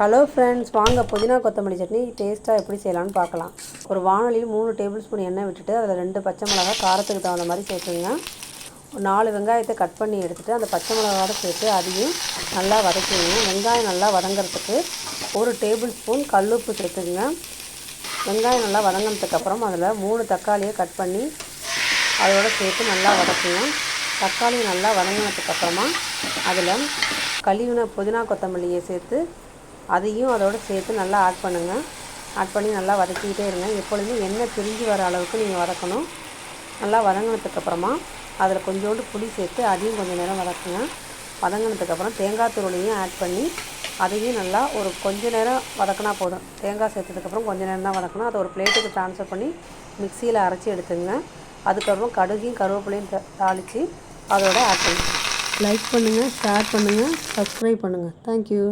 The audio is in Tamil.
ஹலோ ஃப்ரெண்ட்ஸ், வாங்க புதினா கொத்தமல்லி சட்னி டேஸ்ட்டாக எப்படி செய்யலாம்னு பார்க்கலாம். ஒரு வானொலியில் 3 டேபிள் ஸ்பூன் எண்ணெய் விட்டுட்டு அதில் 2 பச்சை மிளகாய் காரத்துக்கு தகுந்த மாதிரி சேர்த்துங்க. 4 வெங்காயத்தை கட் பண்ணி எடுத்துகிட்டு அந்த பச்சை மிளகாயோட சேர்த்து அதையும் நல்லா வதக்கிடுங்க. வெங்காயம் நல்லா வதங்கிறதுக்கு 1 டேபிள் ஸ்பூன் கல்லுப்பு சேர்த்துக்குங்க. வெங்காயம் நல்லா வதங்கினதுக்கப்புறம் அதில் 3 தக்காளியை கட் பண்ணி அதோட சேர்த்து நல்லா வதக்குங்க. தக்காளி நல்லா வதங்கினதுக்கப்புறமா அதில் கழுவின புதினா கொத்தமல்லியை சேர்த்து அதையும் அதோடு சேர்த்து நல்லா ஆட் பண்ணுங்கள். ஆட் பண்ணி நல்லா வதக்கிக்கிட்டே இருங்க. எப்பொழுதுமே எண்ணெய் பிரிஞ்சு வர அளவுக்கு நீங்கள் வதக்கணும். நல்லா வதங்கினதுக்கப்புறமா அதில் கொஞ்சோண்டு புளி சேர்த்து அதையும் கொஞ்சம் நேரம் வதக்குங்க. வதங்கினதுக்கப்புறம் தேங்காய் துருளையும் ஆட் பண்ணி அதையும் நல்லா ஒரு கொஞ்சம் நேரம் வதக்கினா போதும். தேங்காய் சேர்த்ததுக்கப்புறம் கொஞ்சம் நேரம் தான் வதக்கணும். அதை ஒரு பிளேட்டுக்கு ட்ரான்ஸ்ஃபர் பண்ணி மிக்சியில் அரைச்சி எடுத்துங்க. அதுக்கப்புறம் கடுகையும் கருவேப்பிலையும் தாளித்து அதோட ஆட் பண்ணுங்கள். லைக் பண்ணுங்கள், ஷேர் பண்ணுங்கள், சப்ஸ்கிரைப் பண்ணுங்கள். தேங்க்யூ.